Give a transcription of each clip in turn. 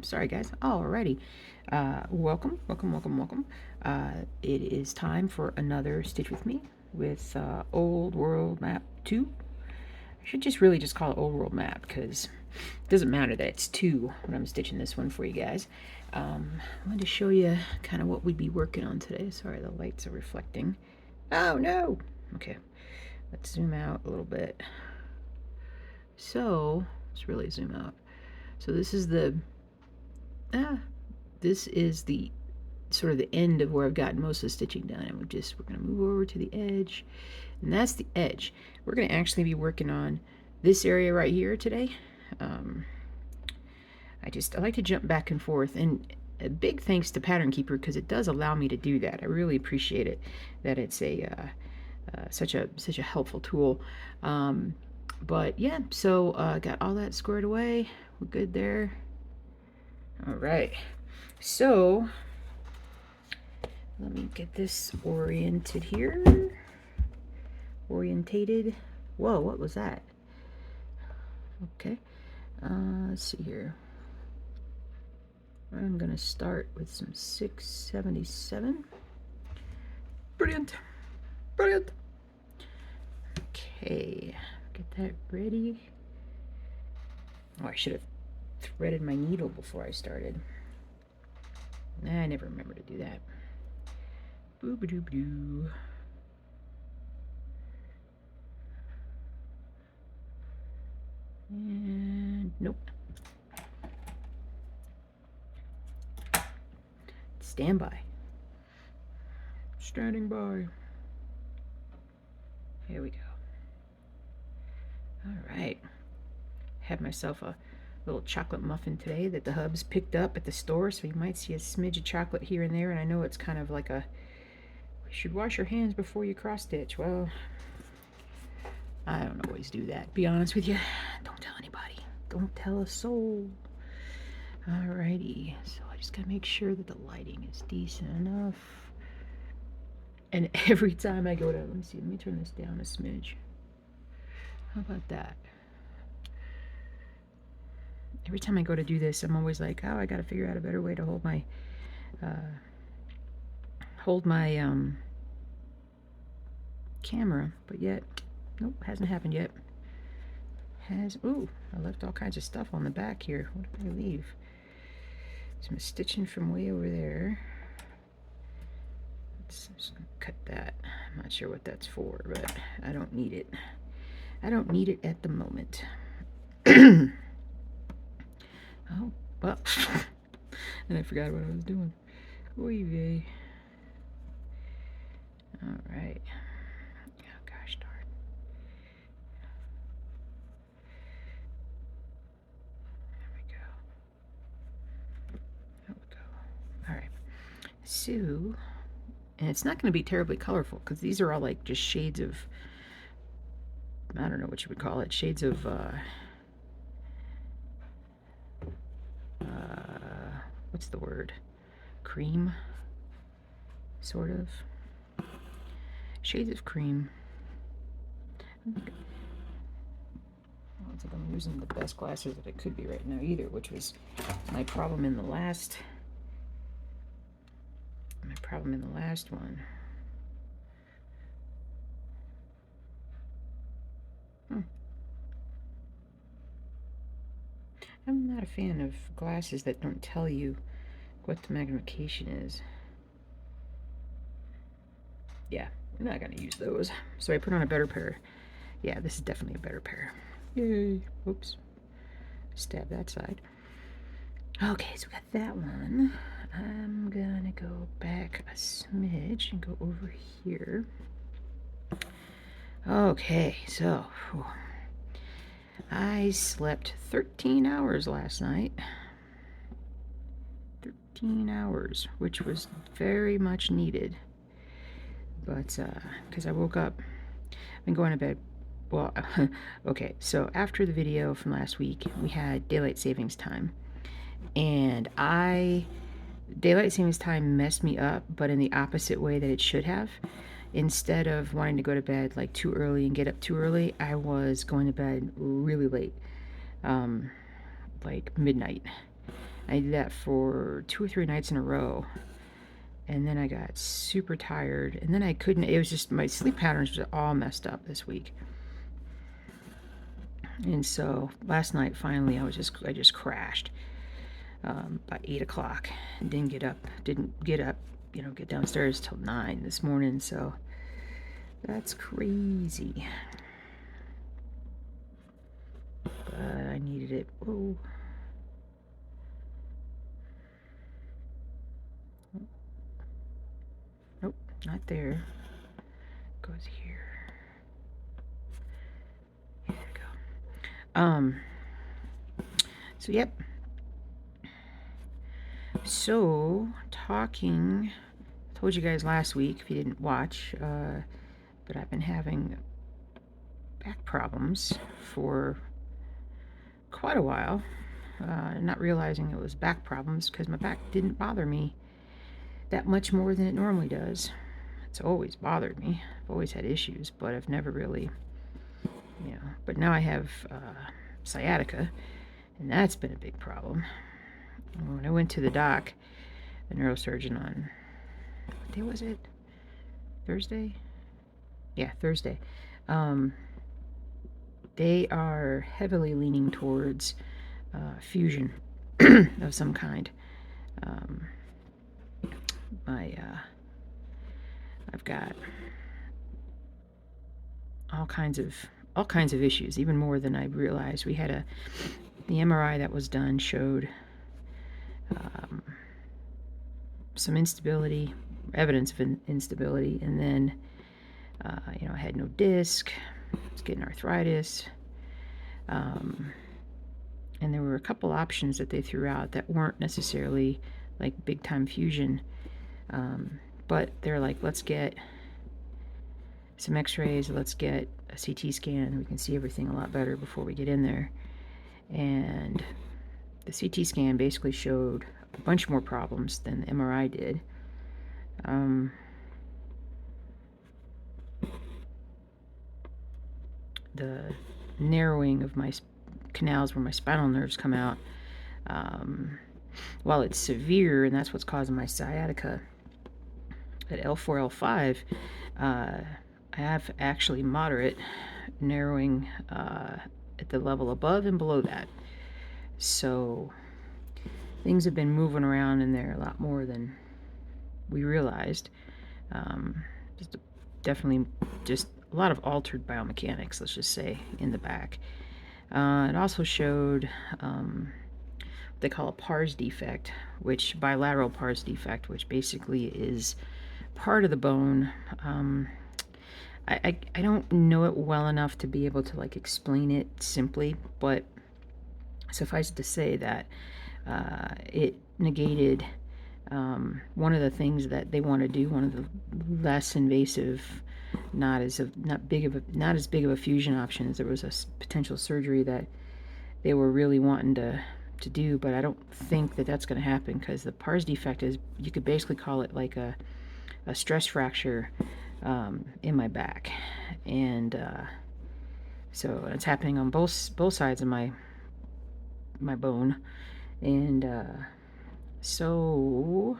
Sorry, guys. Alrighty. Welcome. It is time for another Stitch with Me with Old World Map 2. I should just really just call it Old World Map because it doesn't matter that it's 2 when I'm stitching this one for you guys. I wanted to show you kind of what we'd be working on today. Sorry, the lights are reflecting. Oh, no! Okay, let's zoom out a little bit. So, let's really zoom out. So this is the sort of the end of where I've gotten most of the stitching done, and we're going to move over to the edge, and that's the edge. We're going to actually be working on this area right here today. I like to jump back and forth, and a big thanks to Pattern Keeper because it does allow me to do that. I really appreciate it, that it's such a helpful tool. But yeah, so got all that squared away. We're good there. All right, so let me get this oriented here. Orientated. Whoa, what was that? Okay, let's see here. I'm gonna start with some 677. Brilliant. Okay, get that ready. Oh, I should have threaded my needle before I started. I never remember to do that. Boo-ba-doo-ba-doo. And nope. Stand by. Standing by. Here we go. All right. Had myself a little chocolate muffin today that the hubs picked up at the store, so you might see a smidge of chocolate here and there, and I know it's kind of like a, you should wash your hands before you cross stitch. Well, I don't always do that, be honest with you. Don't tell anybody. Don't tell a soul. Alrighty, so I just gotta make sure that the lighting is decent enough. And every time I go to, let me turn this down a smidge. How about that? Every time I go to do this, I'm always like, oh, I gotta figure out a better way to hold my camera, but yet, nope, hasn't happened yet. Ooh, I left all kinds of stuff on the back here. What did I leave? Some stitching from way over there. I'm just gonna cut that. I'm not sure what that's for, but I don't need it. I don't need it at the moment. Oh, well, and I forgot what I was doing. Oy vey. All right. Oh, gosh darn. There we go. All right. So, and it's not going to be terribly colorful because these are all like just shades of, I don't know what you would call it, shades of, what's the word? Cream, sort of. Shades of cream. I don't think I'm using the best glasses that I could be right now either, which was my problem in the last one. I'm not a fan of glasses that don't tell you what the magnification is. Yeah, I'm not gonna use those. So I put on a better pair. Yeah, this is definitely a better pair. Yay. Whoops. Stab that side. Okay, so we got that one. I'm gonna go back a smidge and go over here. Okay, so I slept 13 hours last night. 13 hours, which was very much needed. But, because I woke up, I've been going to bed, well, okay, so after the video from last week, we had daylight savings time. And daylight savings time messed me up, but in the opposite way that it should have. Instead of wanting to go to bed like too early and get up too early, I was going to bed really late, like midnight. I did that for 2 or 3 nights in a row. And then I got super tired. And then I couldn't, it was just my sleep patterns were all messed up this week. And so last night, finally, I just crashed by 8 o'clock. Didn't get up, get downstairs till 9 this morning. So that's crazy. But I needed it. Whoa. Nope, not there. Goes here. Here we go. So yep. So talking, I told you guys last week if you didn't watch, but I've been having back problems for quite a while. Not realizing it was back problems because my back didn't bother me that much more than it normally does. It's always bothered me. I've always had issues, but I've never really, but now I have sciatica, and that's been a big problem. When I went to the doc, the neurosurgeon, on, what day was it? Thursday? Yeah, Thursday. They are heavily leaning towards fusion of some kind. I've got all kinds of issues, even more than I realized. We had the MRI that was done showed some instability, evidence of instability, and then I had no disc. I was getting arthritis. And there were a couple options that they threw out that weren't necessarily like big time fusion. But they're like, let's get some x-rays, let's get a CT scan. We can see everything a lot better before we get in there. And the CT scan basically showed a bunch more problems than the MRI did. The narrowing of my canals where my spinal nerves come out, while it's severe, and that's what's causing my sciatica, at L4, L5, I have actually moderate narrowing at the level above and below that. So things have been moving around in there a lot more than we realized. Definitely just a lot of altered biomechanics, let's just say, in the back. It also showed what they call a pars defect, bilateral pars defect, which basically is part of the bone. I don't know it well enough to be able to explain it simply, but suffice it to say that it negated one of the things that they want to do, one of the less invasive, not as big of a fusion options. There was a potential surgery that they were really wanting to do, but I don't think that that's going to happen, because the pars defect is, you could basically call it like a stress fracture in my back, and so it's happening on both sides of my bone, and so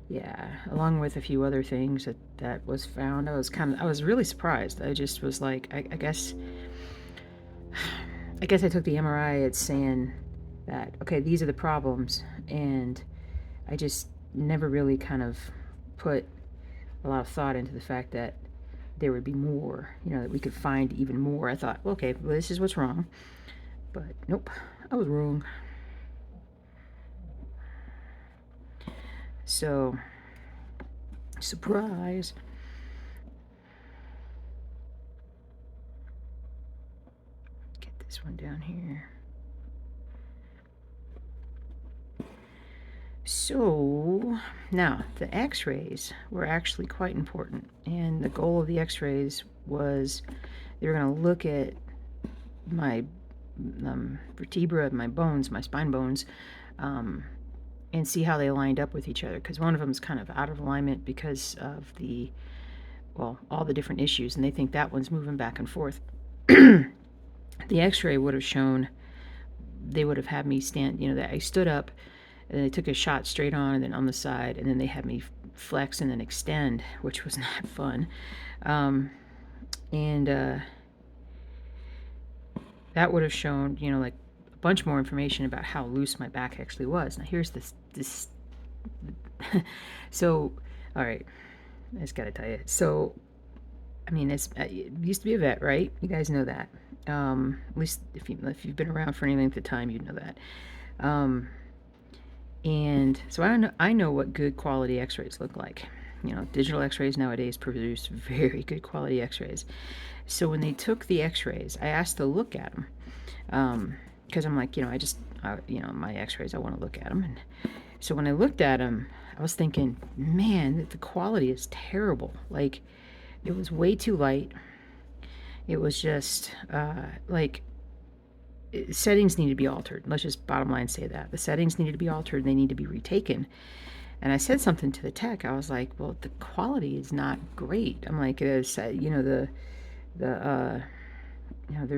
yeah, along with a few other things that was found, I was really surprised. I just was like, I guess I took the MRI. It's saying that, okay, these are the problems, and I just never really kind of put a lot of thought into the fact that there would be more, that we could find even more. I thought, okay, well, this is what's wrong, but nope, I was wrong. So, surprise. Get this one down here. So, now, the x-rays were actually quite important, and the goal of the x-rays was they were going to look at my vertebra, my bones, my spine bones, and see how they lined up with each other, because one of them is kind of out of alignment because of all the different issues, and they think that one's moving back and forth. The x-ray would have shown they would have had me stand, that I stood up and they took a shot straight on and then on the side, and then they had me flex and then extend, which was not fun. And that would have shown, like a bunch more information about how loose my back actually was. Now here's this so, all right, I just gotta tell you. So, I mean, it used to be a vet, right? You guys know that. At least if you've been around for any length of time, you know that. And so I know what good quality X-rays look like. Digital X-rays nowadays produce very good quality X-rays. So when they took the X-rays, I asked to look at them because I'm like, my X-rays, I want to look at them. And so when I looked at them, I was thinking, man, the quality is terrible. Like, it was way too light. It was just settings need to be altered. Let's just bottom line say that. The settings needed to be altered. They need to be retaken. And I said something to the tech. I was like, well, the quality is not great. I'm like, they're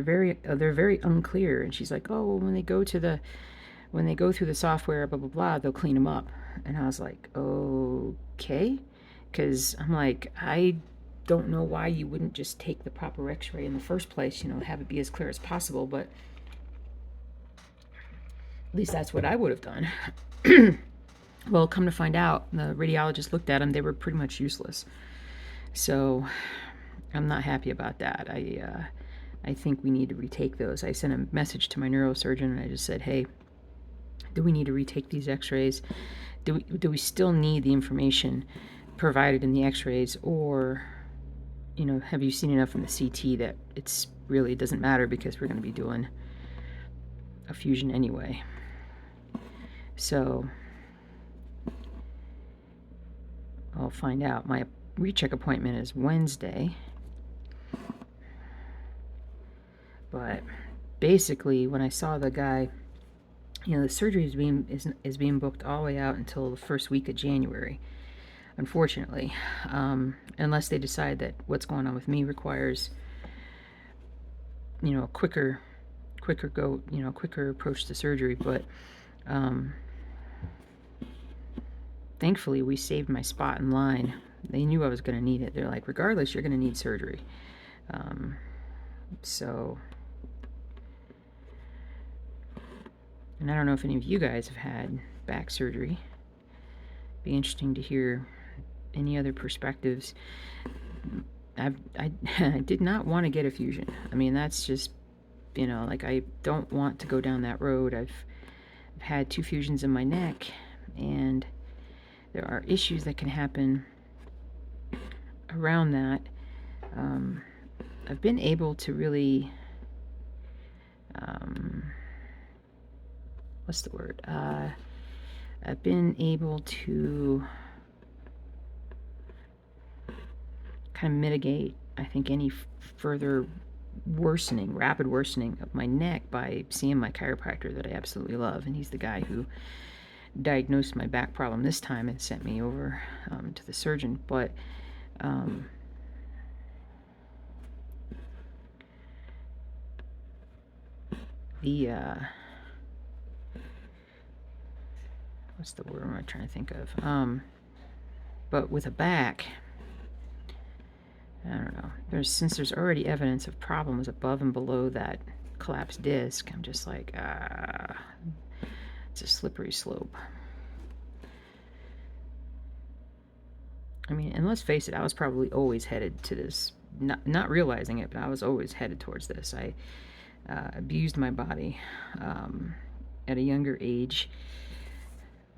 very unclear. And she's like, oh, well, when they go through the software, blah, blah, blah, they'll clean them up. And I was like, okay. Because I'm like, I don't know why you wouldn't just take the proper X-ray in the first place, have it be as clear as possible. But at least that's what I would have done. Well, come to find out, the radiologist looked at them. They were pretty much useless. So I'm not happy about that. I think we need to retake those. I sent a message to my neurosurgeon and I just said, hey, do we need to retake these X-rays? Do we still need the information provided in the X-rays, or have you seen enough in the CT that it's really doesn't matter because we're going to be doing a fusion anyway? So I'll find out. My recheck appointment is Wednesday. But basically, when I saw the guy, the surgery is being booked all the way out until the first week of January, unfortunately, unless they decide that what's going on with me requires, a quicker approach to surgery. But thankfully, we saved my spot in line. They knew I was going to need it. They're like, regardless, you're going to need surgery. So, and I don't know if any of you guys have had back surgery. Be interesting to hear any other perspectives. I did not want to get a fusion. I mean, that's just, I don't want to go down that road. I've had 2 fusions in my neck, and there are issues that can happen around that. I've been able to really, what's the word? I've been able to kind of mitigate, I think, any further rapid worsening of my neck by seeing my chiropractor that I absolutely love. And he's the guy who diagnosed my back problem this time and sent me over to the surgeon. But what's the word am I trying to think of? But with a back, I don't know. Since there's already evidence of problems above and below that collapsed disc, I'm just like, it's a slippery slope. I mean, and let's face it, I was probably always headed to this, not realizing it, but I was always headed towards this. I abused my body at a younger age.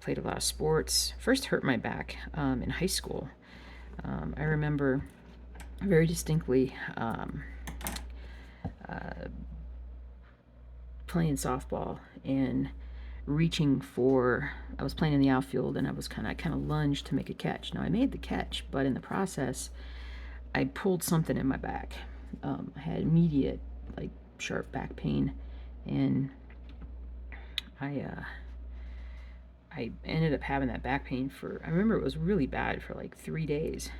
Played a lot of sports. First hurt my back in high school. I remember very distinctly playing softball and reaching for, I was playing in the outfield and I kind of lunged to make a catch. Now I made the catch, but in the process I pulled something in my back. I had immediate sharp back pain, and I ended up having that back pain I remember it was really bad for 3 days.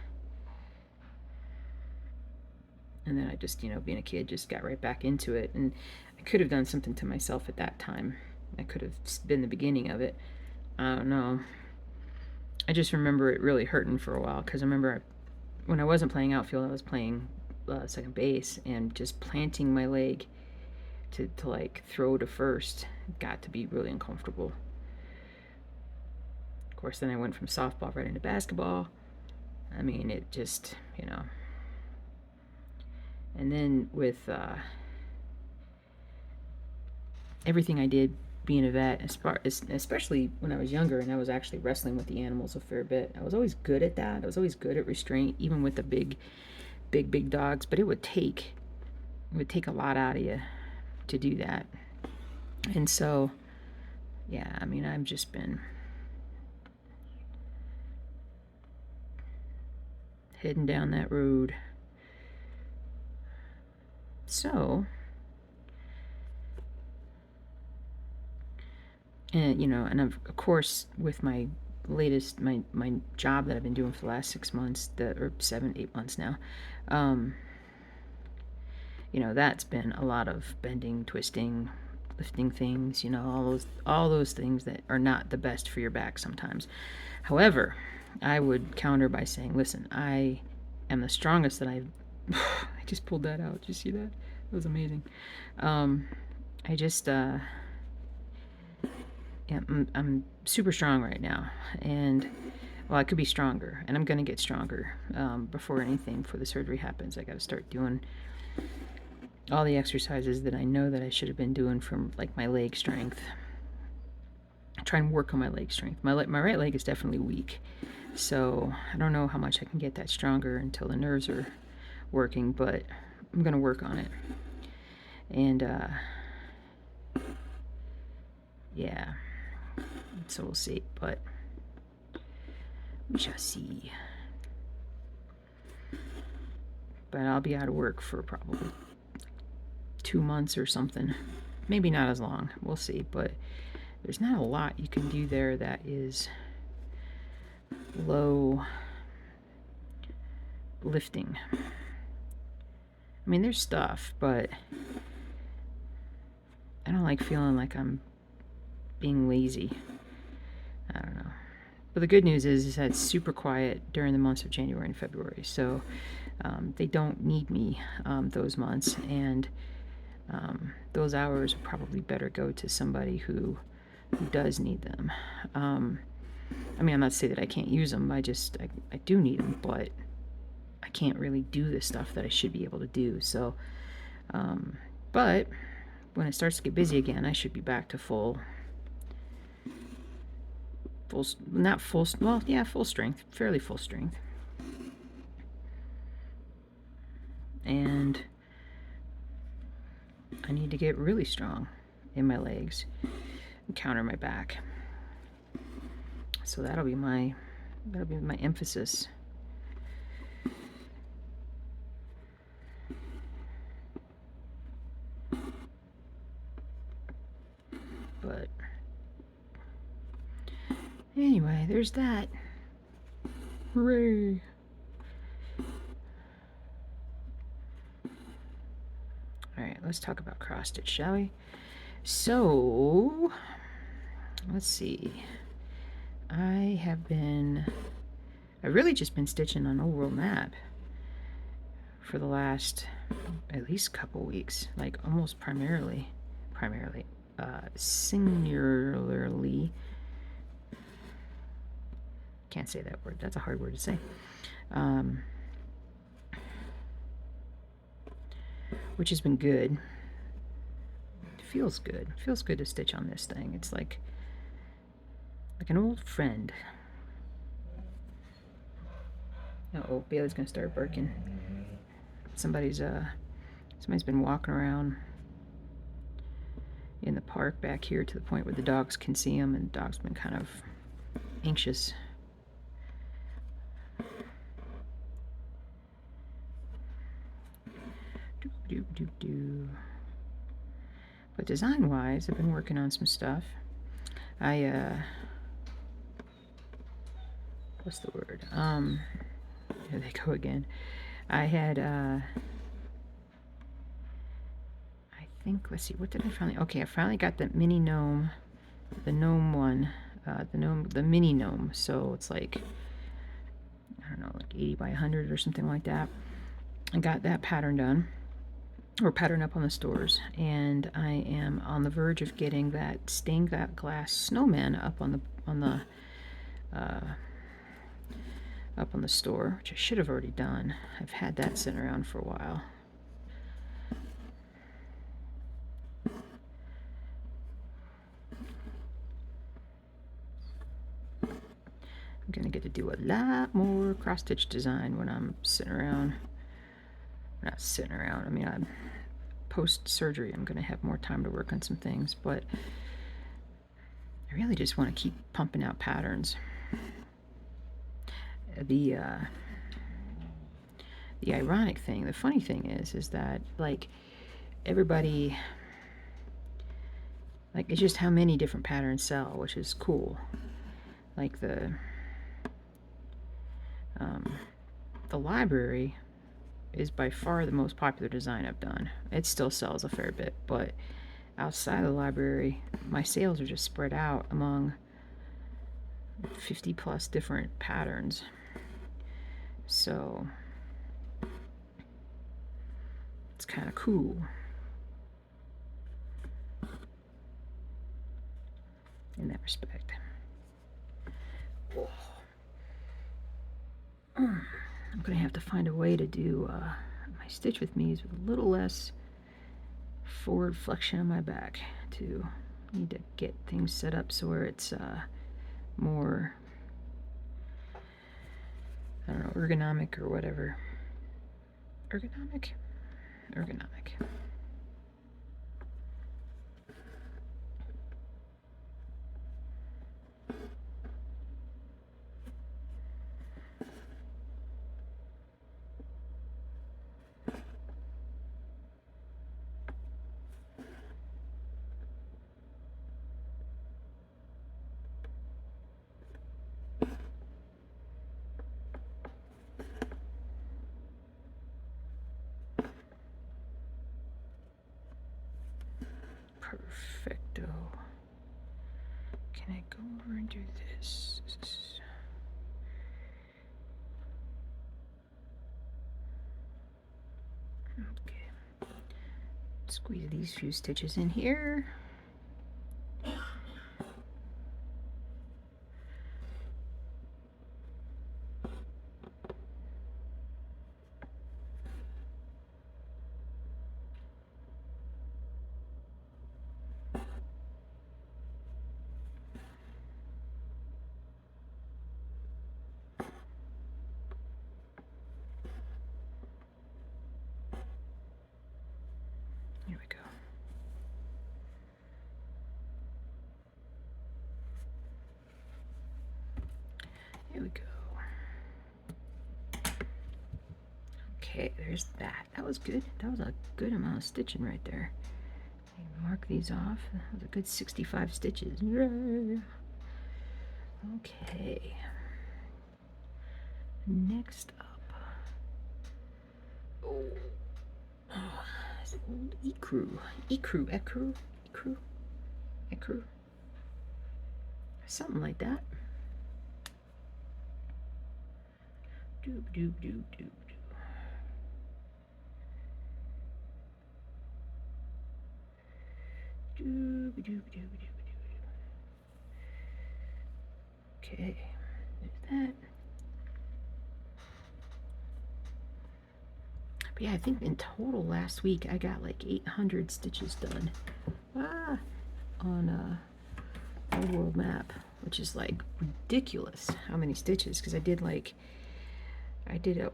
And then I just, being a kid, just got right back into it. And I could have done something to myself at that time. That could have been the beginning of it. I don't know. I just remember it really hurting for a while because I remember when I wasn't playing outfield, I was playing second base, and just planting my leg to like throw to first got to be really uncomfortable. Of course, then I went from softball right into basketball. I mean, it just, and then with everything I did being a vet, especially when I was younger and I was actually wrestling with the animals a fair bit, I was always good at that. I was always good at restraint, even with the big dogs. But it would take a lot out of you to do that. And so, yeah, I mean, I've just been heading down that road. So, and and of course with my latest my job that I've been doing for the last 6 months, or 7-8 months now, that's been a lot of bending, twisting, lifting things, all those things that are not the best for your back sometimes. However, I would counter by saying, listen, I am the strongest that I've I just pulled that out. Did you see that? That was amazing. I just yeah, I'm super strong right now, and well, I could be stronger, and I'm gonna get stronger before anything for the surgery happens. I got to start doing all the exercises that I know that I should have been doing from like my leg strength. Try and work on my leg strength. My right leg is definitely weak, so I don't know how much I can get that stronger until the nerves are working, but I'm gonna work on it. And yeah, so we'll see, but we shall see. But I'll be out of work for probably 2 months or something. Maybe not as long. We'll see. But there's not a lot you can do there that is low lifting. I mean, there's stuff, but I don't like feeling like I'm being lazy. I don't know. But the good news is that it's super quiet during the months of January and February. So they don't need me those months. And those hours would probably better go to somebody who does need them. I mean, I'm not saying that I can't use them. I do need them, but I can't really do the stuff that I should be able to do. So, but when it starts to get busy again, I should be back to full strength, fairly full strength. And I need to get really strong in my legs and counter my back. So that'll be my emphasis. But anyway, there's that. Hooray! Alright, let's talk about cross stitch, shall we? So, let's see. I've really just been stitching on Old World Map for the last at least couple weeks, like almost primarily, singularly. Can't say that word. That's a hard word to say. Which has been good. It feels good. It feels good to stitch on this thing. It's like an old friend. Uh-oh, Bailey's gonna start barking. Somebody's been walking around in the park back here to the point where the dogs can see him, and the dog's been kind of anxious. But design-wise, I've been working on some stuff. What's the word? Here they go again. I had, I think, let's see, what did I finally, okay, I finally got the mini gnome the gnome one, the mini gnome. So it's like, I don't know, like 80 by 100 or something like that. I got that pattern done, or pattern up on the stores, and I am on the verge of getting that stained glass snowman up on the up on the store, which I should have already done. I've had that sitting around for a while. I'm gonna get to do a lot more cross stitch design when I'm sitting around. Not sitting around. I mean, I'm post surgery. I'm gonna have more time to work on some things, but I really just want to keep pumping out patterns. The ironic thing, the funny thing is that like everybody, like it's just how many different patterns sell, which is cool. Like the library is by far the most popular design I've done. It still sells a fair bit, but outside of the library, my sales are just spread out among 50 plus different patterns. So it's kind of cool in that respect. Oh. I'm gonna have to find a way to do my stitch with me's with a little less forward flexion on my back too. Need to get things set up so where it's more, I don't know, ergonomic or whatever. Ergonomic? Ergonomic. Perfecto. Can I go over and do this? Okay. Squeeze these few stitches in here. Here we go. Here we go. Okay, there's that. That was good. That was a good amount of stitching right there. Mark these off. That was a good 65 stitches. Okay. Next up. Oh. Old ecru. Something like that. Doob doob doob doob. Okay, there's that. But yeah, I think in total last week I got like 800 stitches done on a world map, which is like ridiculous how many stitches, because I did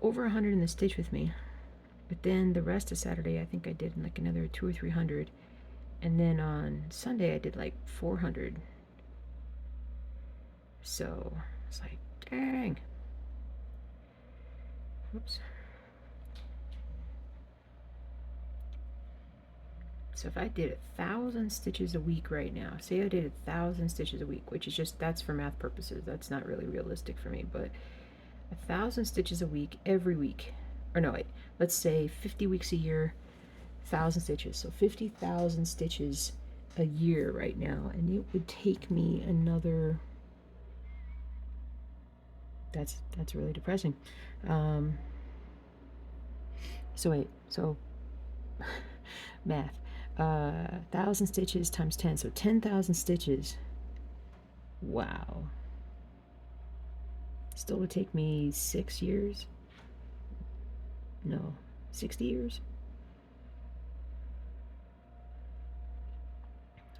over 100 in the stitch with me, but then the rest of Saturday I think I did like another 200 or 300, and then on Sunday I did like 400. So it's like, dang. Whoops. So if I did 1,000 stitches a week right now, say I did 1,000 stitches a week, which is just, that's for math purposes, that's not really realistic for me, but 1,000 stitches a week every week, or no wait, let's say 50 weeks a year, 1,000 stitches, so 50,000 stitches a year right now, and it would take me another. That's really depressing. Um, so wait, so math. 1,000 stitches times 10, so 10,000 stitches. Wow. Still would take me 6 years. No, 60 years.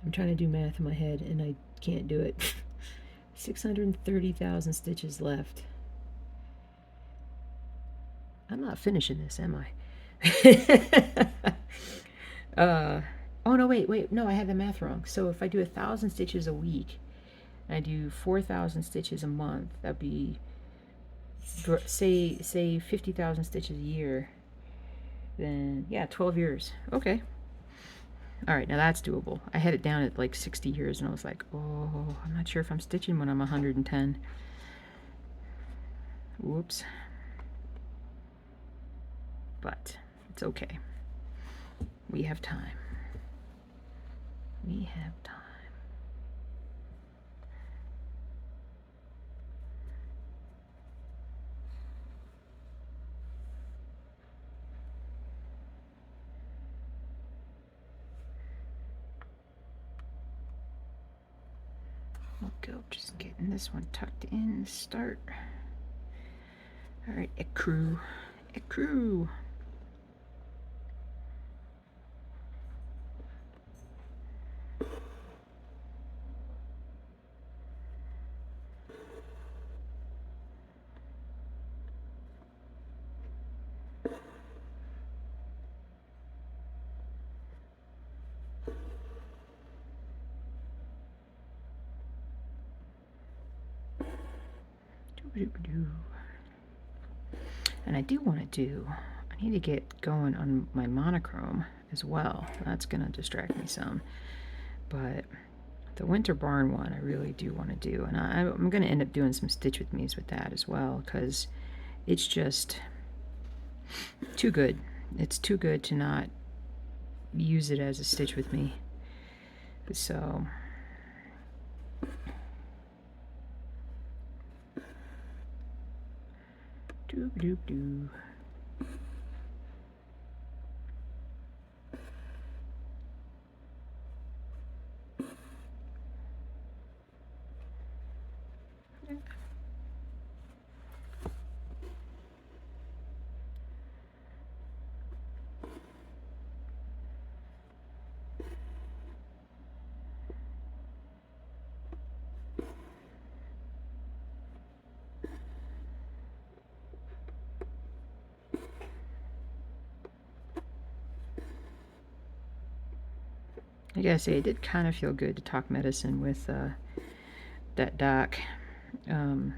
I'm trying to do math in my head and I can't do it. 630,000 stitches left. I'm not finishing this, am I? Oh no, wait, no, I had the math wrong. So if I do 1,000 stitches a week, and I do 4,000 stitches a month, that'd be say 50,000 stitches a year. Then yeah, 12 years. Okay. All right, now that's doable. I had it down at like 60 years, and I was like, oh, I'm not sure if I'm stitching when I'm 110. Whoops. But it's okay. We have time. We have time. We'll go just getting this one tucked in. Start. All right, ecru. Ecru. And I do want to do, I need to get going on my monochrome as well. That's going to distract me some. But the winter barn one I really do want to do. And I'm going to end up doing some stitch with me's with that as well, because it's just too good. It's too good to not use it as a stitch with me. So doop doop doo. I gotta say, it did kind of feel good to talk medicine with that doc. I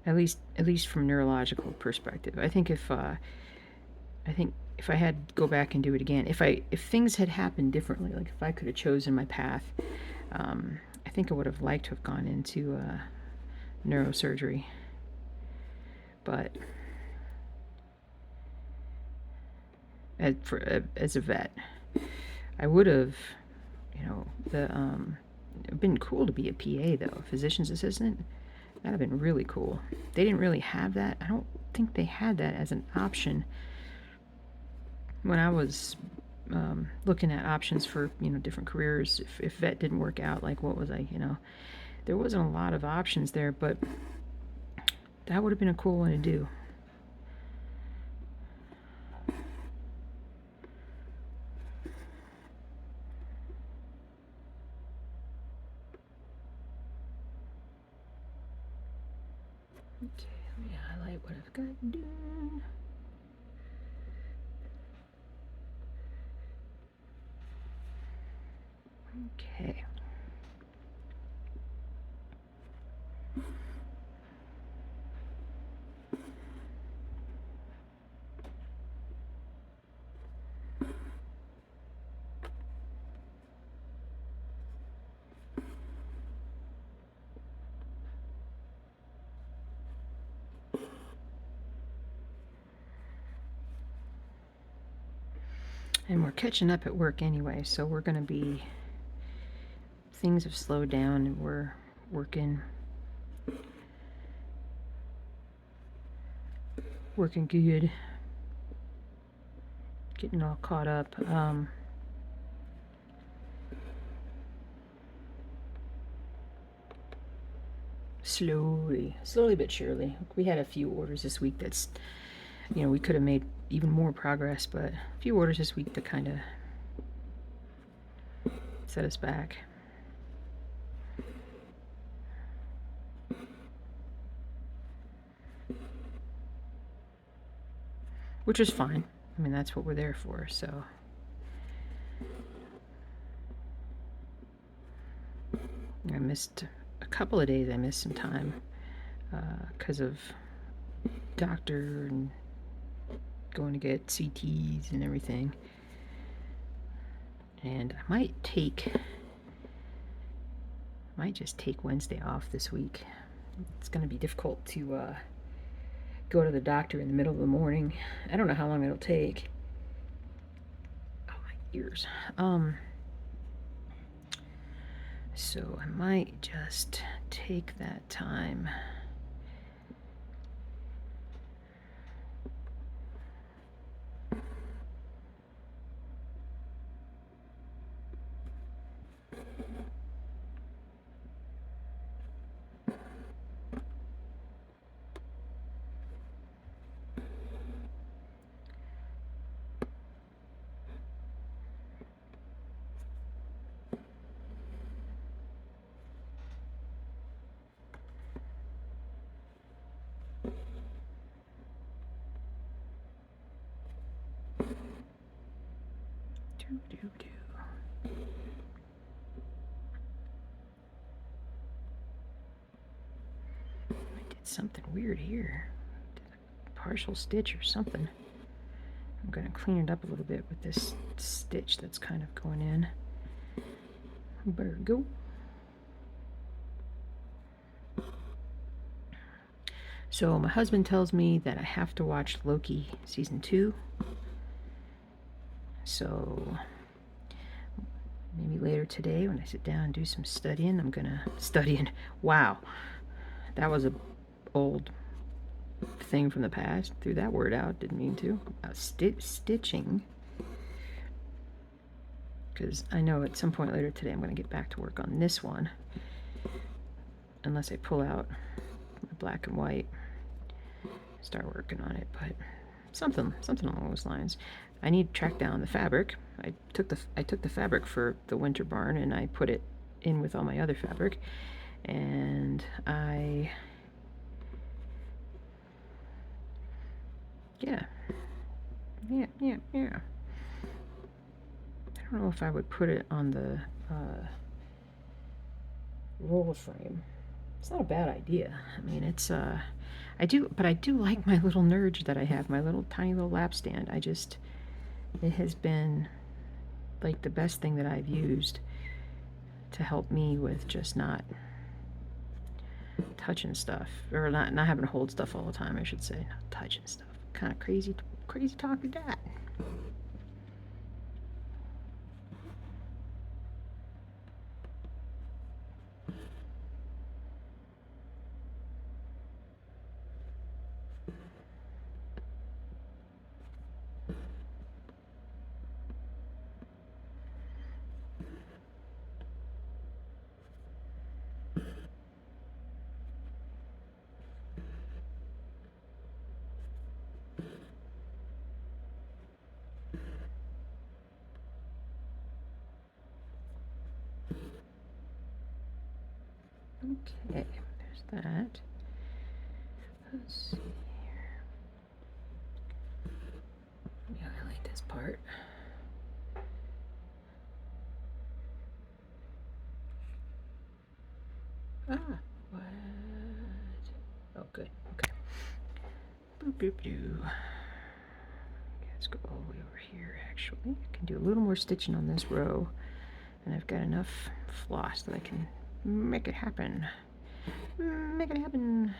at least from neurological perspective, I think if I had to go back and do it again, if things had happened differently, like if I could have chosen my path, I think I would have liked to have gone into neurosurgery. But as a vet, I would have, it'd been cool to be a PA though, physician's assistant. That'd have been really cool. They didn't really have that. I don't think they had that as an option when I was looking at options for different careers. If vet didn't work out, like what was I? There wasn't a lot of options there, but that would have been a cool one to do. Okay, let me highlight what I've got done. Okay. And we're catching up at work anyway, so we're going to be, things have slowed down and we're working good, getting all caught up. Slowly but surely. We had a few orders this week that's, we could have made even more progress, but a few orders this week that kind of set us back. Which is fine. I mean, that's what we're there for, so. I missed a couple of days. I missed some time because of doctor and going to get CTs and everything. And I might just take Wednesday off this week. It's going to be difficult to go to the doctor in the middle of the morning. I don't know how long it'll take. Oh, my ears. So I might just take that time. I did something weird here. Did a partial stitch or something. I'm going to clean it up a little bit with this stitch that's kind of going in. Better go. So my husband tells me that I have to watch Loki season 2. So maybe later today when I sit down and do some studying, I'm gonna wow, that was a old thing from the past. Threw that word out, didn't mean to. Stitching, because I know at some point later today I'm gonna get back to work on this one, unless I pull out my black and white, start working on it. But something along those lines. I need to track down the fabric. I took the fabric for the winter barn and I put it in with all my other fabric, and yeah. I don't know if I would put it on the roller frame. It's not a bad idea. I mean, it's I do like my little Nurge that I have, my little tiny little lap stand. It has been like the best thing that I've used to help me with just not touching stuff, or not having to hold stuff all the time, I should say. Not touching stuff. Kind of crazy talk with that. Okay, there's that. Let's see here. Yeah, I like this part. What? Oh, good. Okay. Boop, boop, doo. Let's go all the way over here, actually. I can do a little more stitching on this row, and I've got enough floss that I can make it happen. Make it happen.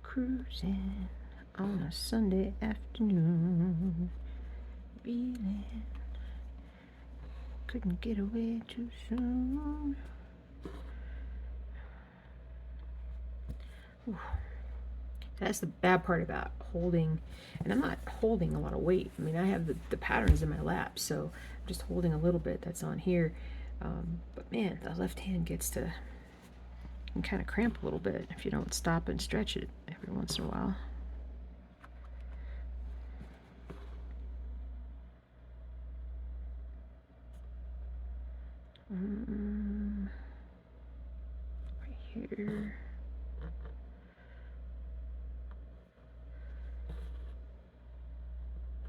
Cruising on a Sunday afternoon, feeling couldn't get away too soon. Ooh. That's the bad part about holding, and I'm not holding a lot of weight. I mean, I have the patterns in my lap, so I'm just holding a little bit that's on here. But man, the left hand gets to can kind of cramp a little bit if you don't stop and stretch it every once in a while. Right here.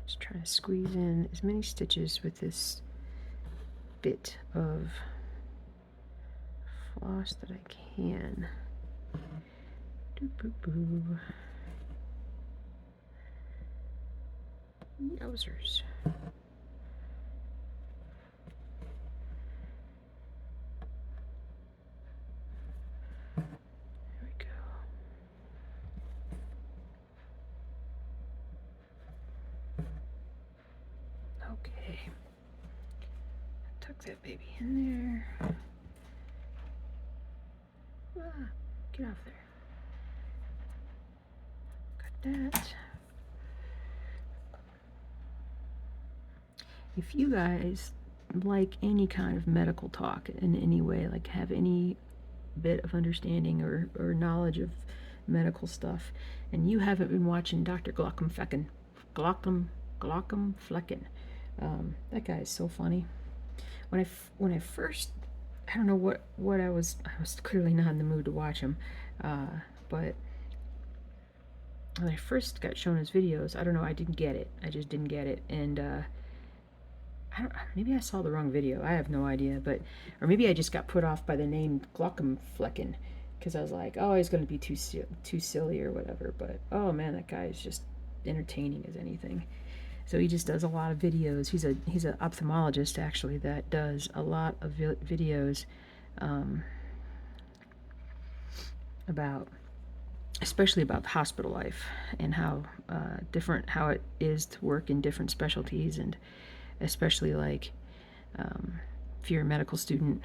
Just trying to squeeze in as many stitches with this bit of floss that I can. Doo-boo-boo. Yowzers. There we go. Okay. Tuck that baby in there. Ah, get off there. Got that. If you guys like any kind of medical talk in any way, like have any bit of understanding or knowledge of medical stuff, and you haven't been watching Dr. Glockum Flecken, that guy is so funny. When I first, I don't know what I was clearly not in the mood to watch him, but when I first got shown his videos, I don't know, I didn't get it. I just didn't get it, and maybe I saw the wrong video. I have no idea, or maybe I just got put off by the name Glockenflecken because I was like, oh, he's going to be too silly or whatever. But oh man, that guy is just entertaining as anything. So he just does a lot of videos. He's an ophthalmologist actually that does a lot of videos especially about hospital life and how how it is to work in different specialties, and especially like if you're a medical student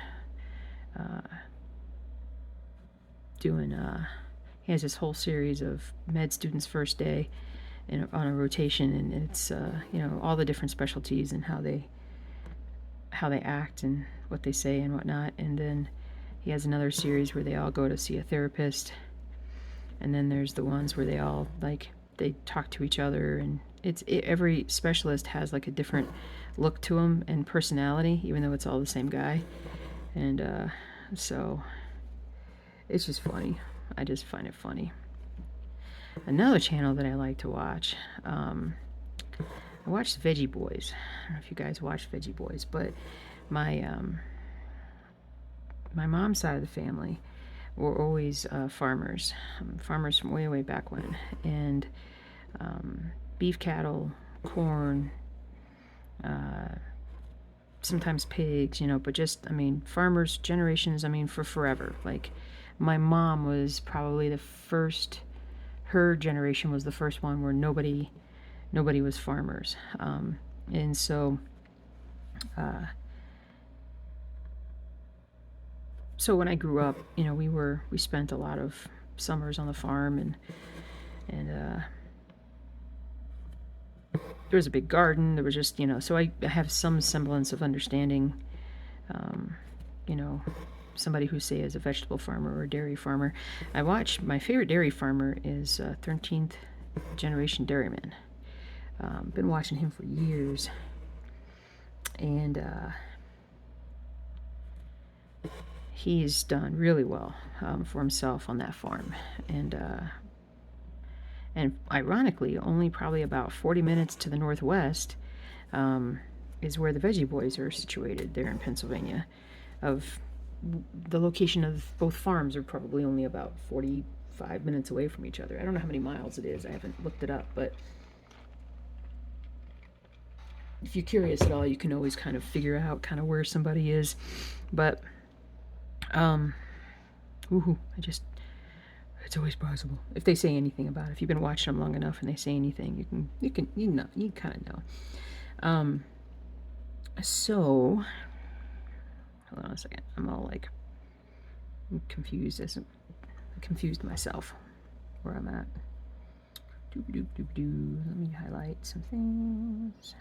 he has this whole series of med students first day on a rotation, and it's all the different specialties and how they act and what they say and whatnot. And then he has another series where they all go to see a therapist, and then there's the ones where they all they talk to each other, and every specialist has like a different look to them and personality, even though it's all the same guy. And so it's just funny. I just find it funny. Another channel that I like to watch, I watch Veggie Boys. I don't know if you guys watch Veggie Boys, but my mom's side of the family were always farmers from way back when, and beef cattle, corn, sometimes pigs, but just, farmers, generations, for forever. Like, my mom was probably the first, her generation was the first one where nobody was farmers. And so, when I grew up, we spent a lot of summers on the farm, and there was a big garden. There was just, so I have some semblance of understanding, somebody who, say, is a vegetable farmer or a dairy farmer. My favorite dairy farmer is 13th generation dairyman. Been watching him for years. And he's done really well for himself on that farm. And ironically, only probably about 40 minutes to the northwest is where the Veggie Boys are situated there in Pennsylvania. Of the location of both farms are probably only about 45 minutes away from each other. I don't know how many miles it is. I haven't looked it up, but if you're curious at all, you can always kind of figure out kind of where somebody is. But, it's always possible. If they say anything about it, if you've been watching them long enough and they say anything, you kind of know. So, hold on a second. I'm all like, I'm confused. I confused myself where I'm at. Let me highlight some things.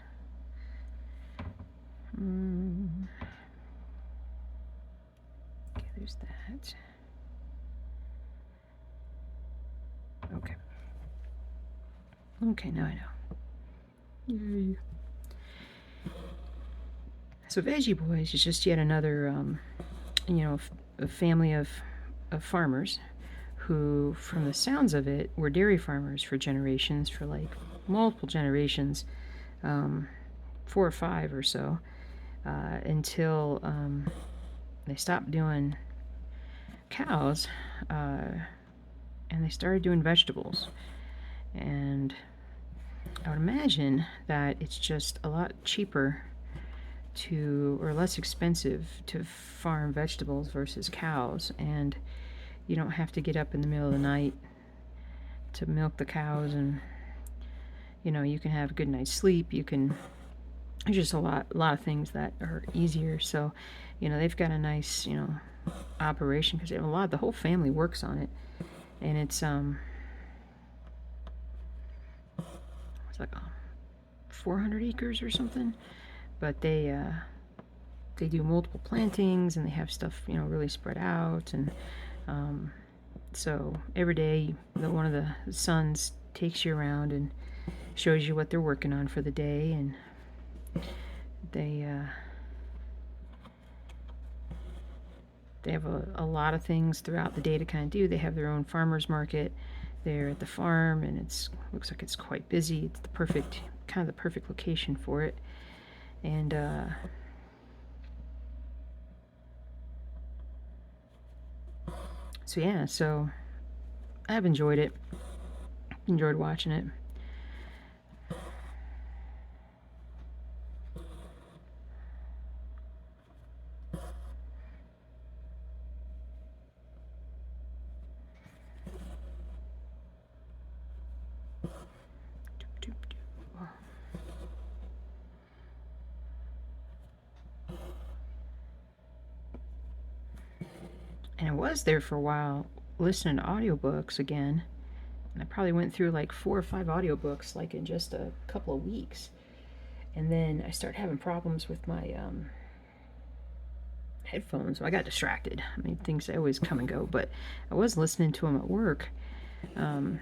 Okay, there's that. Okay. Okay, now I know. Yay. So Veggie Boys is just yet another, a family of farmers who, from the sounds of it, were dairy farmers for generations, for like multiple generations, 4 or 5 or so, until they stopped doing cows and they started doing vegetables. And I would imagine that it's just a lot cheaper or less expensive to farm vegetables versus cows, and you don't have to get up in the middle of the night to milk the cows, and you can have a good night's sleep. There's just a lot of things that are easier. So they've got a nice operation, because the whole family works on it, and it's like 400 acres or something. But they do multiple plantings, and they have stuff really spread out, and so every day one of the sons takes you around and shows you what they're working on for the day, and they have a lot of things throughout the day to kind of do. They have their own farmers market there at the farm, and looks like it's quite busy. It's the perfect location for it. And so I've enjoyed it. Enjoyed watching it. And I was there for a while listening to audiobooks again. And I probably went through like 4 or 5 audiobooks like in just a couple of weeks. And then I started having problems with my headphones, so I got distracted. I mean, things always come and go, but I was listening to them at work. Then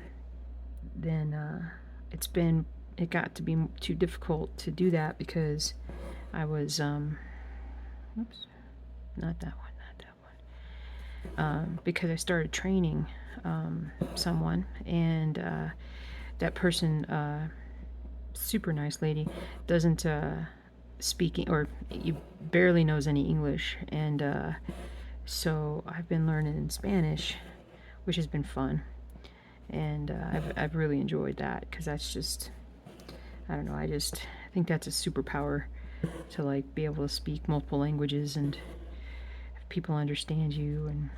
it got to be too difficult to do that, because I was oops, not that one. Because I started training someone, and that person, super nice lady, doesn't speak, or you barely knows any English, and so I've been learning in Spanish, which has been fun, and I've really enjoyed that, because that's just, I don't know, I think that's a superpower, to like be able to speak multiple languages and people understand you. And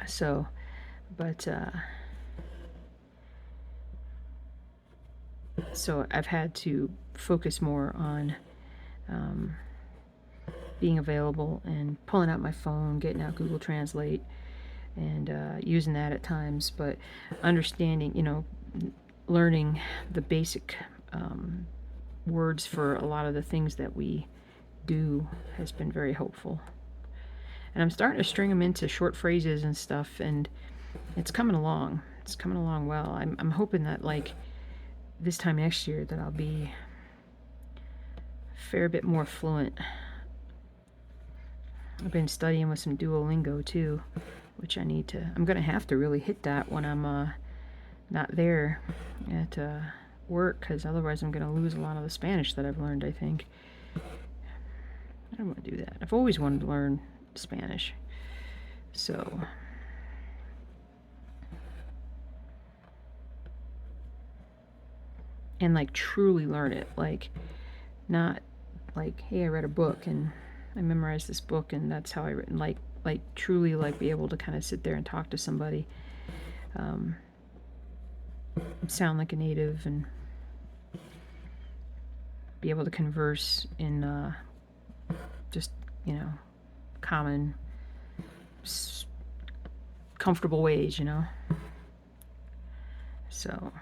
so, but so I've had to focus more on being available and pulling out my phone, getting out Google Translate, and using that at times, but understanding, learning the basic words for a lot of the things that we do has been very helpful. And I'm starting to string them into short phrases and stuff, and it's coming along. It's coming along well. I'm hoping that, like, this time next year, that I'll be a fair bit more fluent. I've been studying with some Duolingo too, which I'm going to have to really hit that when I'm not there at work, because otherwise I'm going to lose a lot of the Spanish that I've learned, I think. I don't want to do that. I've always wanted to learn Spanish. So, and like truly learn it, like not like, hey, I read a book and I memorized this book and that's how I written, like truly like be able to kind of sit there and talk to somebody, sound like a native and be able to converse in just, you know, common, comfortable ways, you know. So,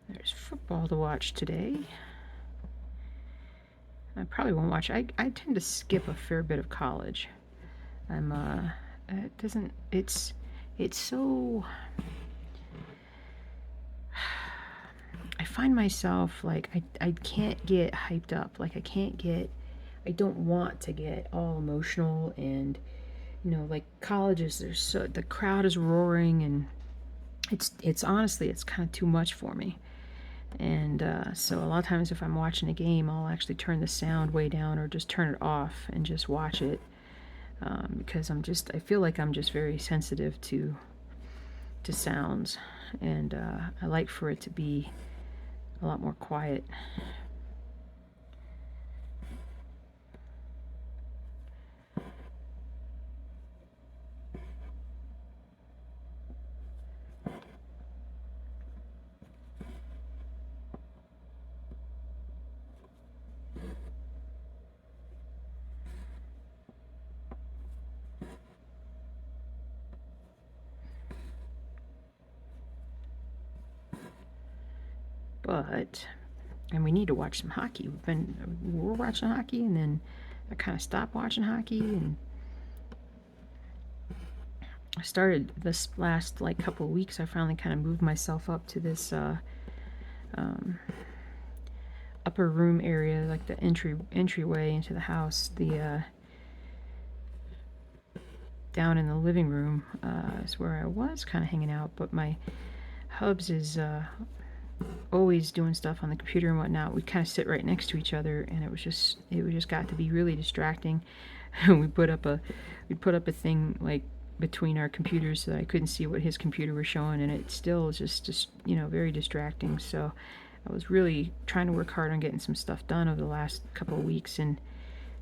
there's football to watch today. I probably won't watch. I tend to skip a fair bit of college. It doesn't, it's so, I find myself like, I can't get hyped up. Like I don't want to get all emotional and, you know, like colleges, there's so, the crowd is roaring and it's honestly, it's kind of too much for me. And so a lot of times if I'm watching a game, I'll actually turn the sound way down or just turn it off and just watch it. Because I feel like I'm just very sensitive to sounds, and I like for it to be a lot more quiet. But, and we need to watch some hockey. We're watching hockey, and then I kind of stopped watching hockey, and I started this last like couple of weeks. I finally kind of moved myself up to this upper room area, like the entryway into the house. The down in the living room is where I was kind of hanging out, but my hubs is always doing stuff on the computer and whatnot. We kind of sit right next to each other, and it just got to be really distracting. we put up a thing like between our computers so that I couldn't see what his computer was showing, and it still is just you know, very distracting. So I was really trying to work hard on getting some stuff done over the last couple of weeks, and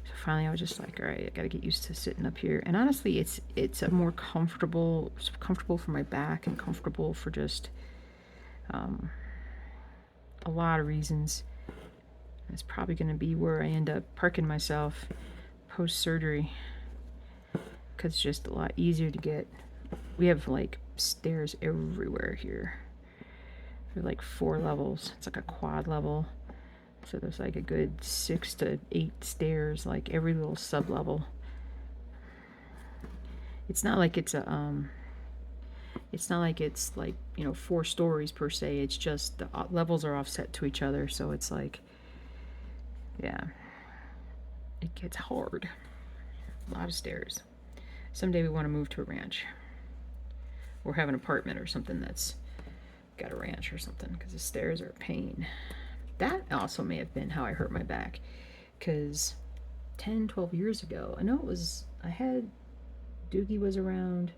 so finally I was just like, all right, I got to get used to sitting up here. And honestly, it's a more comfortable for my back and comfortable for just a lot of reasons. It's probably going to be where I end up parking myself post-surgery, because it's just a lot easier to get. We have like stairs everywhere here. They're like 4 levels. It's like a quad level. So there's like a good 6 to 8 stairs, like every little sub-level. It's not like it's like, you know, 4 stories per se. It's just the levels are offset to each other, so it's like, yeah, it gets hard. A lot of stairs. Someday we want to move to a ranch or have an apartment or something that's got a ranch or something, because the stairs are a pain. That also may have been how I hurt my back, because 10, 12 years ago, I had Doogie was around.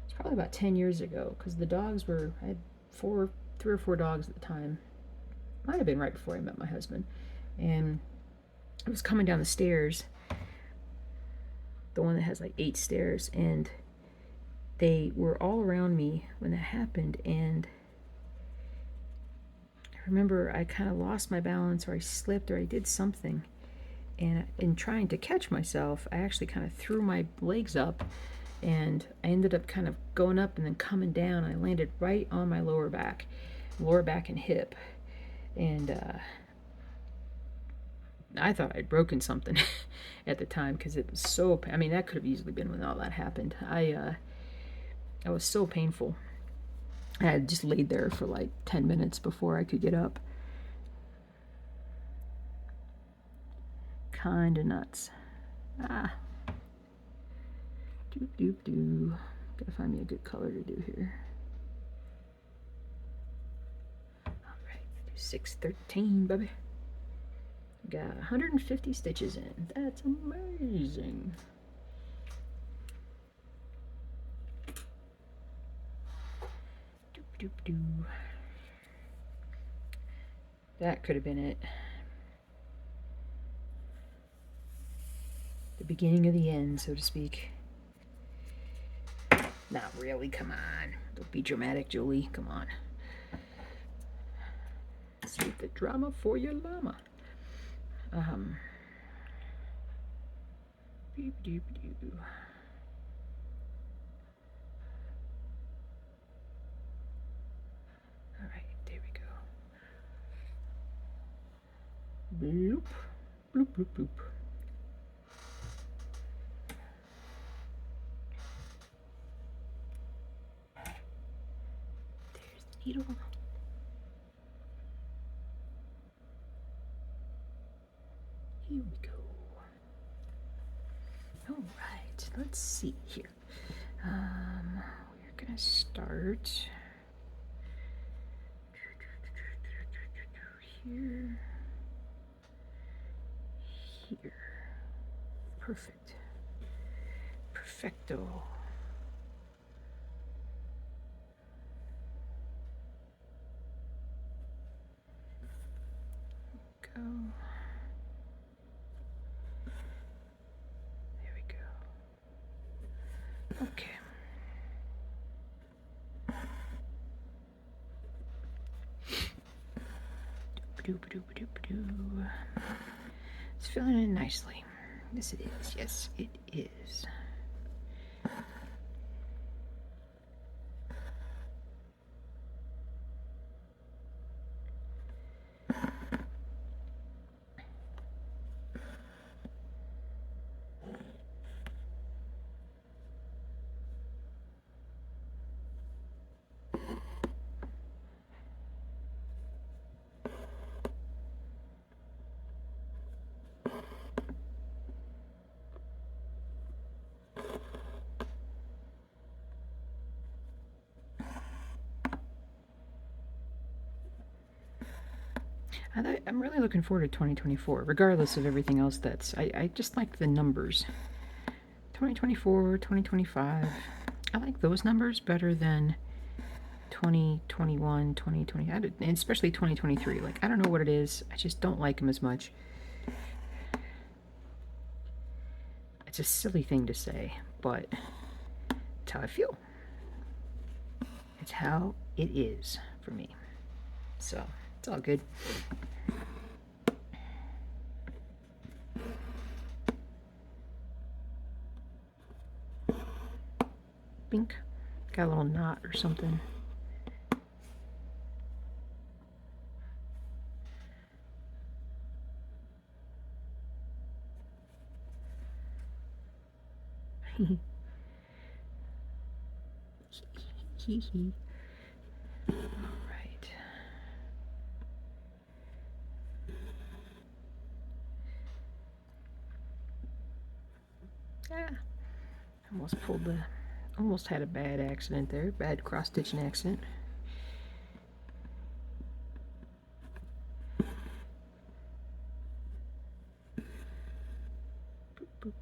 It's probably about 10 years ago, because I had 3 or 4 dogs at the time. Might have been right before I met my husband. And I was coming down the stairs, the one that has like 8 stairs, and they were all around me when that happened. And I remember I kind of lost my balance, or I slipped, or I did something. And in trying to catch myself, I actually kind of threw my legs up, and I ended up kind of going up and then coming down. I landed right on my lower back and hip. And I thought I'd broken something at the time, because it was so, I mean, that could have easily been when all that happened. I was so painful. I had just laid there for like 10 minutes before I could get up. Kinda nuts. Ah. Doop doop doo. Gotta find me a good color to do here. Alright, 613, baby. Got 150 stitches in. That's amazing. Doop doop doo. That could have been it. The beginning of the end, so to speak. Not really, come on. Don't be dramatic, Julie. Come on. Save the drama for your llama. Beep doop doo. Alright, there we go. Bloop. Bloop, bloop, bloop. There's the needle. Here we go. Alright, let's see here. We're gonna start here. Here. Perfect. Perfecto. Go. There we go. Okay. Doop-a-doop-a-doop-a-doo. It's filling in nicely. Yes, it is. Yes, it is. I'm really looking forward to 2024, regardless of everything else that's... I just like the numbers. 2024, 2025. I like those numbers better than 2021, 2020, and especially 2023. Like, I don't know what it is. I just don't like them as much. It's a silly thing to say, but it's how I feel. It's how it is for me. So, it's all good. Bink. Got a little knot or something. Hee hee. Alright. Ah. Almost had a bad accident there. Bad cross-stitching accident. Boop, boop,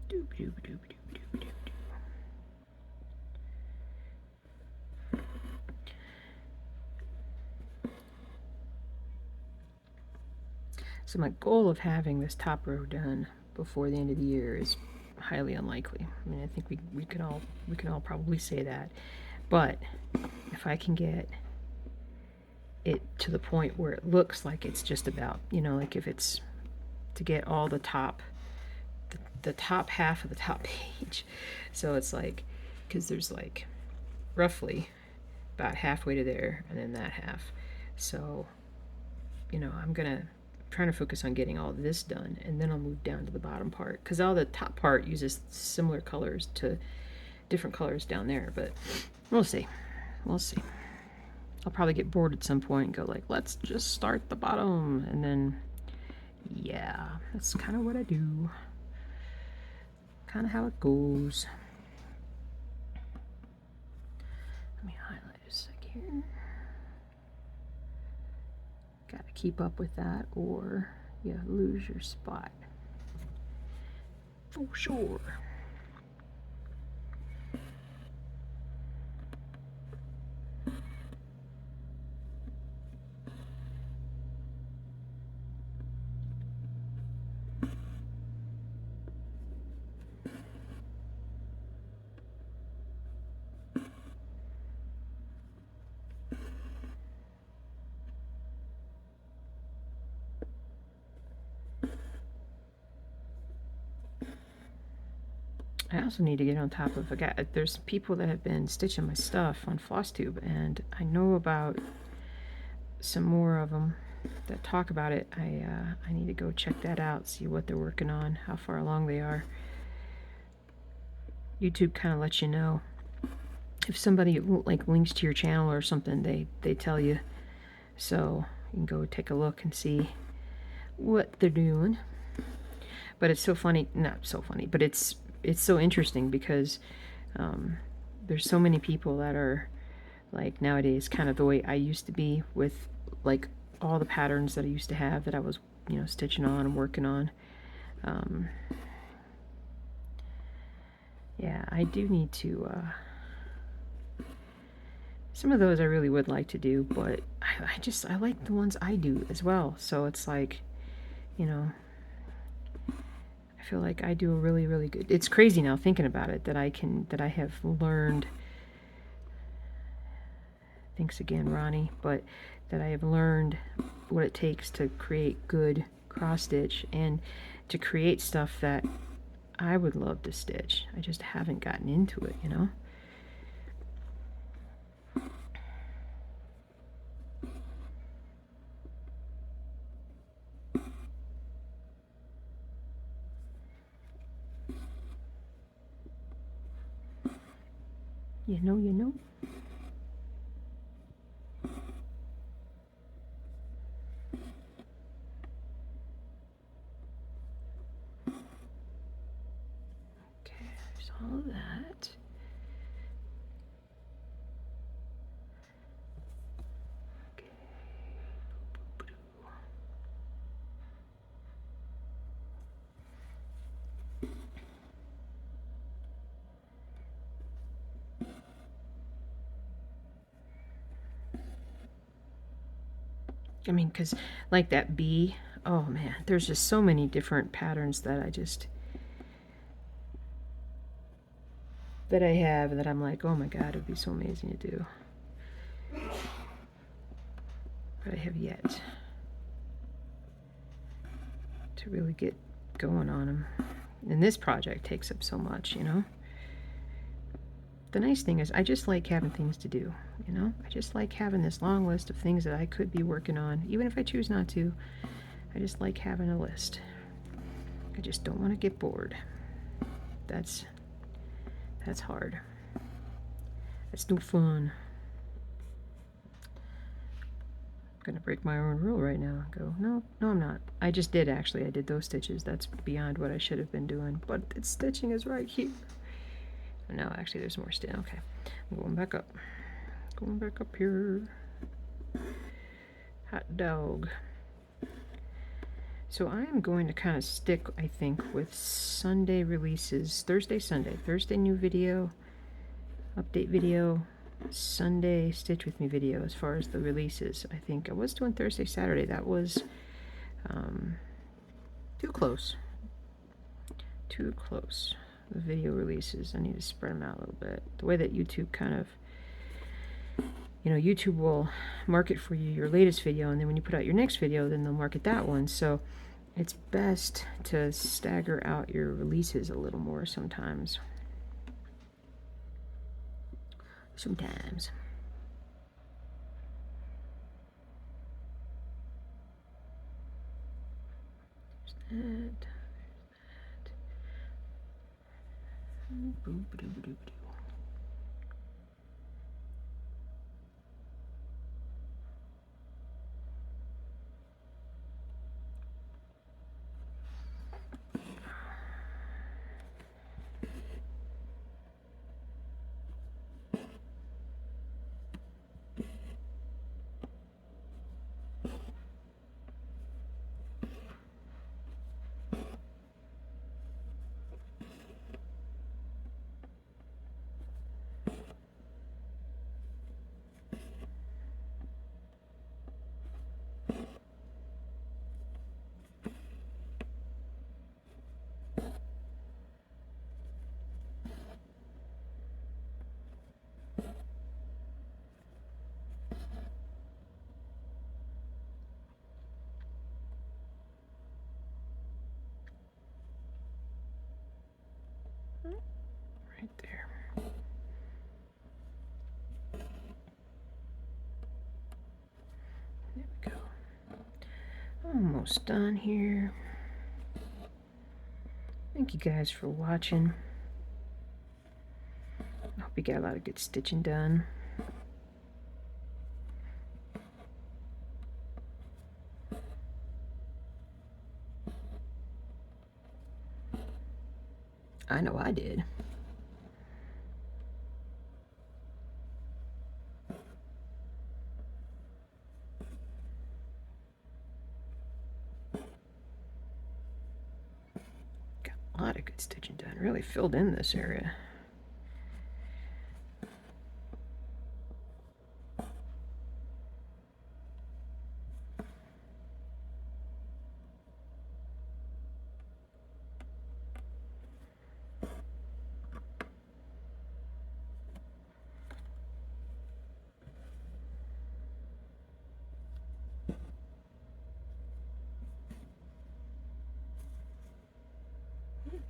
doop, doop, doop, doop, doop, doop. So my goal of having this top row done before the end of the year is highly unlikely. I mean, I think we can all probably say that. But if I can get it to the point where it looks like it's just about, you know, like if it's to get all the top, the top half of the top page. So it's like, because there's like roughly about halfway to there and then that half. So, you know, trying to focus on getting all this done, and then I'll move down to the bottom part, because all the top part uses similar colors to different colors down there, but we'll see. We'll see. I'll probably get bored at some point and go like, let's just start the bottom, and then yeah, that's kind of what I do. Kind of how it goes. Let me highlight a sec here. Gotta keep up with that or you lose your spot. For sure. I also need to get on top of there's people that have been stitching my stuff on FlossTube, and I know about some more of them that talk about it. I need to go check that out, see what they're working on, how far along they are. YouTube kind of lets you know if somebody like links to your channel or something. They tell you, so you can go take a look and see what they're doing. But it's so funny, not so funny, but it's so interesting because there's so many people that are like nowadays kind of the way I used to be with like all the patterns that I used to have that I was, you know, stitching on and working on. Yeah, I do need to some of those I really would like to do, but I like the ones I do as well. So it's like, you know, I feel like I do a really, really good. It's crazy now thinking about it that I have learned. Thanks again, Ronnie, but that I have learned what it takes to create good cross stitch and to create stuff that I would love to stitch. I just haven't gotten into it, you know? You know, you know. Okay, there's all of that. Okay. I mean, because like that bee, oh man, there's just so many different patterns that that I have that I'm like, oh my god, it would be so amazing to do. But I have yet to really get going on them. And this project takes up so much, you know? The nice thing is I just like having things to do, you know? I just like having this long list of things that I could be working on, even if I choose not to. I just like having a list. I just don't want to get bored. That's hard. That's no fun. I'm gonna break my own rule right now. Go, no, I'm not. I just did actually. I did those stitches. That's beyond what I should have been doing. But it's stitching is right here. No, actually, there's more stitching. Okay, I'm going back up. Going back up here. Hot dog. So I am going to kind of stick, I think, with Sunday releases. Thursday, Sunday. Thursday new video, update video, Sunday stitch with me video as far as the releases. I think I was doing Thursday, Saturday. That was too close. Too close. The video releases. I need to spread them out a little bit. The way that YouTube kind of, you know, YouTube will market for you your latest video, and then when you put out your next video, then they'll market that one. So it's best to stagger out your releases a little more sometimes. Sometimes. That. Right there. There we go. Almost done here. Thank you guys for watching. I hope you got a lot of good stitching done. I know I did. Got a lot of good stitching done. Really filled in this area.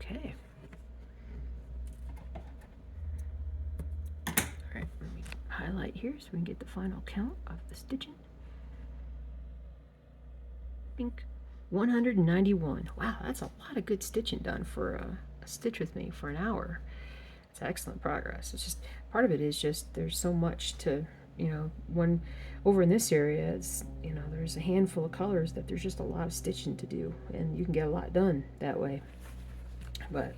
Okay. Alright, let me highlight here so we can get the final count of the stitching. Pink. 191. Wow, that's a lot of good stitching done for a stitch with me for an hour. It's excellent progress. It's just, part of it is just there's so much to, you know, one over in this area, it's, you know, there's a handful of colors that there's just a lot of stitching to do, and you can get a lot done that way. But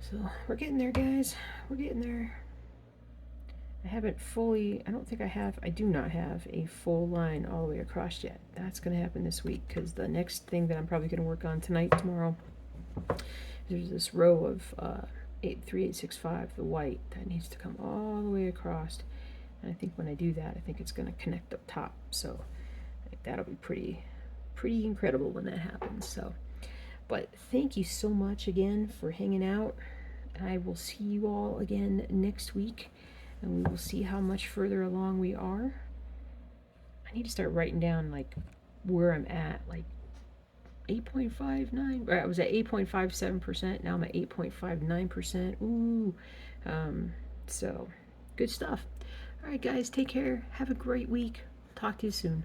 so we're getting there, guys. We're getting there. I haven't fully, I don't think I have, I do not have a full line all the way across yet. That's going to happen this week, because the next thing that I'm probably going to work on tonight, tomorrow, there's this row of 3865, the white, that needs to come all the way across. And I think when I do that, I think it's going to connect up top. So I think that'll be pretty incredible when that happens. So, but thank you so much again for hanging out. I will see you all again next week, and we will see how much further along we are. I need to start writing down like where I'm at, like 8.59. I was at 8.57%. Now I'm at 8.59%. Ooh, so good stuff. All right, guys, take care. Have a great week. Talk to you soon.